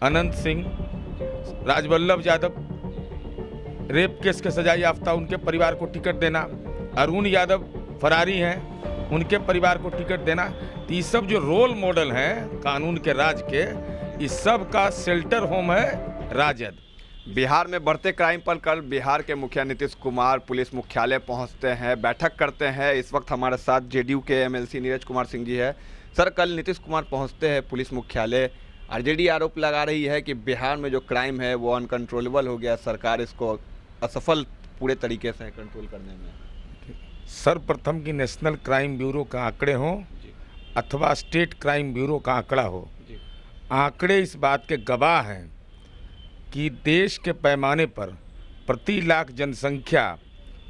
Anant Singh, Rajballabh Yadav, rape case के सजा याफ्ता उनके परिवार को टिकट देना, अरुण यादव फरारी हैं उनके परिवार को टिकट देना, तो ये सब जो रोल मॉडल हैं कानून के राज के, इस सब का शेल्टर होम है राजद। बिहार में बढ़ते क्राइम पर कल बिहार के मुखिया नीतीश कुमार पुलिस मुख्यालय पहुंचते हैं, बैठक करते हैं। इस वक्त हमारे साथ जेडीयू के एमएलसी नीरज कुमार सिंह जी है। सर, कल नीतीश कुमार पहुंचते हैं पुलिस मुख्यालय। आरजेडी आरोप लगा रही है कि बिहार में जो क्राइम है वो अनकंट्रोलेबल हो गया, सरकार इसको असफल पूरे तरीके से कंट्रोल करने में। सर्वप्रथम की नेशनल क्राइम ब्यूरो का आंकड़े हों अथवा स्टेट क्राइम ब्यूरो का आंकड़ा हो, आंकड़े इस बात के गवाह हैं कि देश के पैमाने पर प्रति लाख जनसंख्या,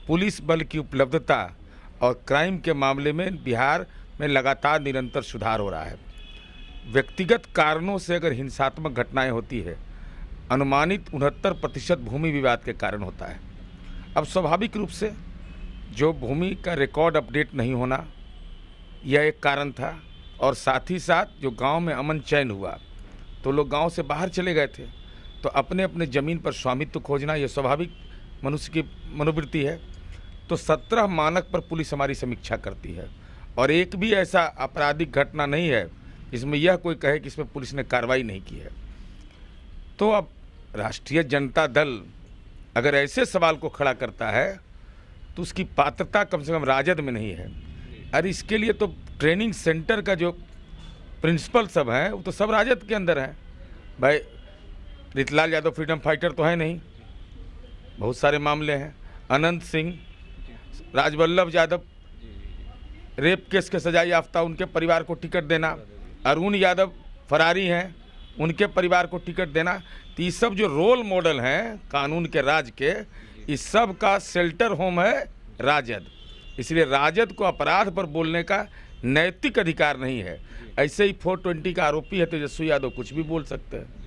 पुलिस बल की उपलब्धता और क्राइम के मामले में बिहार में लगातार निरंतर सुधार हो रहा है। व्यक्तिगत कारणों से अगर हिंसात्मक घटनाएं होती है, अनुमानित 69% भूमि विवाद के कारण होता है। अब स्वाभाविक रूप से जो भूमि का रिकॉर्ड अपडेट नहीं होना यह एक कारण था, और साथ ही साथ जो गांव में अमन चैन हुआ तो लोग गांव से बाहर चले गए थे, तो अपने अपने ज़मीन पर स्वामित्व खोजना यह स्वाभाविक मनुष्य की मनोवृत्ति है। तो 17 मानक पर पुलिस हमारी समीक्षा करती है, और एक भी ऐसा आपराधिक घटना नहीं है जिसमें यह कोई कहे कि इसमें पुलिस ने कार्रवाई नहीं की है। तो अब राष्ट्रीय जनता दल अगर ऐसे सवाल को खड़ा करता है तो उसकी पात्रता कम से कम राजद में नहीं है। अरे इसके लिए तो ट्रेनिंग सेंटर का जो प्रिंसिपल सब हैं वो तो सब राजद के अंदर हैं। भाई रितलाल यादव फ्रीडम फाइटर तो है नहीं, बहुत सारे मामले हैं। अनंत सिंह, राजवल्लभ यादव, रेप केस के सजा याफ्ता उनके परिवार को टिकट देना, अरुण यादव फरारी हैं उनके परिवार को टिकट देना, तो ये सब जो रोल मॉडल हैं कानून के राज के, इस सब का शेल्टर होम है राजद। इसलिए राजद को अपराध पर बोलने का नैतिक अधिकार नहीं है। ऐसे ही 420 का आरोपी है तेजस्वी यादव, कुछ भी बोल सकते हैं।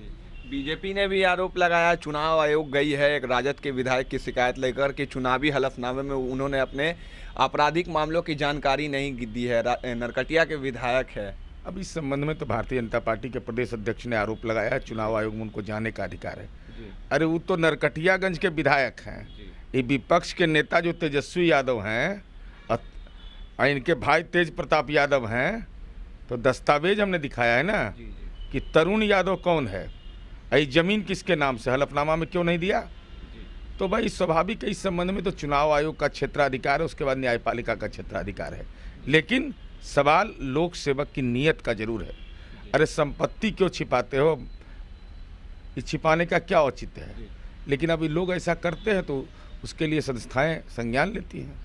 बीजेपी ने भी आरोप लगाया, चुनाव आयोग गई है एक राजद के विधायक की शिकायत लेकर कि चुनावी हलफनामे में उन्होंने अपने आपराधिक मामलों की जानकारी नहीं दी है। नरकटिया के विधायक है। अब इस संबंध में तो भारतीय जनता पार्टी के प्रदेश अध्यक्ष ने आरोप लगाया चुनाव आयोग में उनको जाने का अधिकार है। अरे वो तो नरकटियागंज के विधायक हैं, ये विपक्ष के नेता जो तेजस्वी यादव हैं और इनके भाई तेज प्रताप यादव हैं, तो दस्तावेज हमने दिखाया है ना कि तरुण यादव कौन है, ये जमीन किसके नाम से, हलफनामा में क्यों नहीं दिया। तो भाई स्वाभाविक है, इस संबंध में तो चुनाव आयोग का क्षेत्राधिकार है, उसके बाद न्यायपालिका का क्षेत्राधिकार है। लेकिन सवाल लोक सेवक की नीयत का जरूर है। अरे संपत्ति क्यों छिपाते हो, इस छिपाने का क्या औचित्य है। लेकिन अभी लोग ऐसा करते हैं तो उसके लिए संस्थाएं संज्ञान लेती हैं।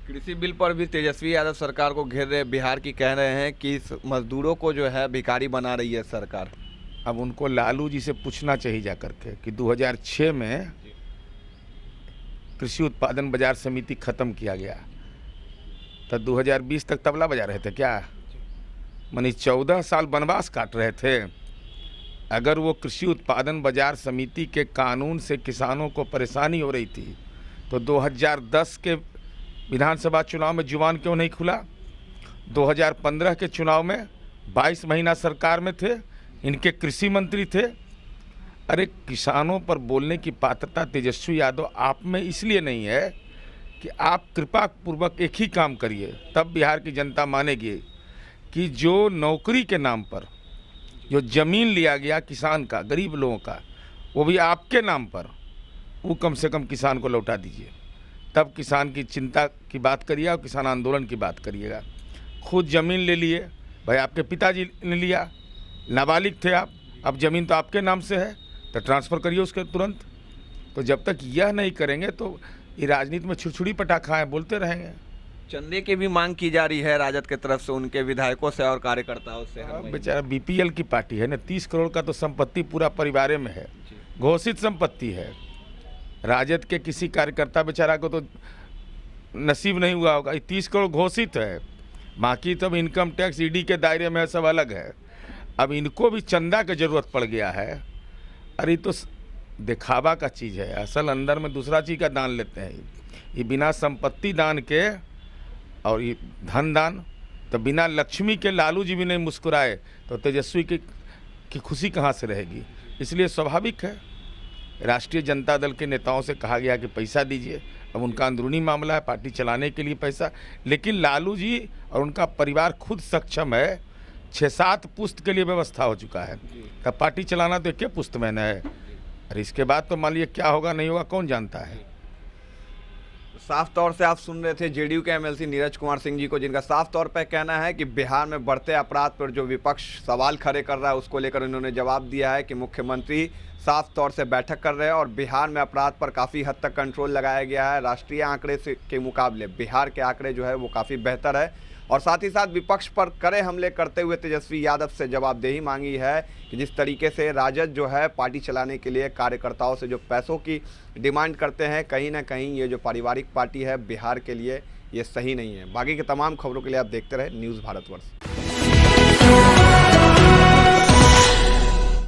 कृषि बिल पर भी तेजस्वी यादव सरकार को घेर रहे, बिहार की कह रहे हैं कि मजदूरों को जो है भिखारी बना रही है सरकार। अब उनको लालू जी से पूछना चाहिए जाकर के कि 2006 में कृषि उत्पादन बाजार समिति खत्म किया गया, तो 2020 तक तबला बजा रहे थे क्या? मानी 14 साल वनवास काट रहे थे। अगर वो कृषि उत्पादन बाजार समिति के कानून से किसानों को परेशानी हो रही थी तो 2010 के विधानसभा चुनाव में जुबान क्यों नहीं खुला? 2015 के चुनाव में 22 महीना सरकार में थे, इनके कृषि मंत्री थे। अरे किसानों पर बोलने की पात्रता तेजस्वी यादव आप में इसलिए नहीं है कि आप कृपा पूर्वक एक ही काम करिए, तब बिहार की जनता मानेगी कि जो नौकरी के नाम पर जो ज़मीन लिया गया किसान का, गरीब लोगों का, वो भी आपके नाम पर, वो कम से कम किसान को लौटा दीजिए। तब किसान की चिंता की बात करिए और किसान आंदोलन की बात करिएगा। खुद ज़मीन ले लिए, भाई आपके पिताजी ने लिया, नाबालिग थे आप, अब ज़मीन तो आपके नाम से है तो ट्रांसफ़र करिए उसके तुरंत। तो जब तक यह नहीं करेंगे तो ये राजनीति में छुड़छुड़ी पटाखा है, बोलते रहेंगे। चंदे की भी मांग की जा रही है राजद की तरफ से, उनके विधायकों से और कार्यकर्ताओं से। बेचारा बीपीएल की पार्टी है ना, 30 करोड़ का तो संपत्ति पूरा परिवार में है, घोषित संपत्ति है। राजद के किसी कार्यकर्ता बेचारा को तो नसीब नहीं हुआ होगा, 30 करोड़ घोषित है, बाकी तब इनकम टैक्स ईडी के दायरे में सब अलग है। अब इनको भी चंदा की जरूरत पड़ गया है। अरे तो दिखावा का चीज़ है, असल अंदर में दूसरा चीज़ का दान लेते हैं। ये बिना संपत्ति दान के और ये धन दान, तो बिना लक्ष्मी के लालू जी भी नहीं मुस्कुराए तो तेजस्वी की खुशी कहाँ से रहेगी। इसलिए स्वाभाविक है, राष्ट्रीय जनता दल के नेताओं से कहा गया कि पैसा दीजिए। अब उनका अंदरूनी मामला है, पार्टी चलाने के लिए पैसा, लेकिन लालू जी और उनका परिवार खुद सक्षम है। 6-7 पुश्त के लिए व्यवस्था हो चुका है। तब पार्टी चलाना तो क्या पुश्त में है, और इसके बाद तो मान लीजिए क्या होगा नहीं होगा कौन जानता है। साफ तौर से आप सुन रहे थे जेडीयू के एमएलसी नीरज कुमार सिंह जी को, जिनका साफ तौर पर कहना है कि बिहार में बढ़ते अपराध पर जो विपक्ष सवाल खड़े कर रहा है उसको लेकर उन्होंने जवाब दिया है कि मुख्यमंत्री साफ तौर से बैठक कर रहे हैं और बिहार में अपराध पर काफ़ी हद तक कंट्रोल लगाया गया है। राष्ट्रीय आंकड़े से के मुकाबले बिहार के आंकड़े जो है वो काफ़ी बेहतर है, और साथ ही साथ विपक्ष पर कड़े हमले करते हुए तेजस्वी यादव से जवाबदेही मांगी है कि जिस तरीके से राजद जो है पार्टी चलाने के लिए कार्यकर्ताओं से जो पैसों की डिमांड करते हैं, कहीं ना कहीं ये जो पारिवारिक पार्टी है बिहार के लिए ये सही नहीं है। बाकी के तमाम खबरों के लिए आप देखते रहे न्यूज़ भारतवर्ष।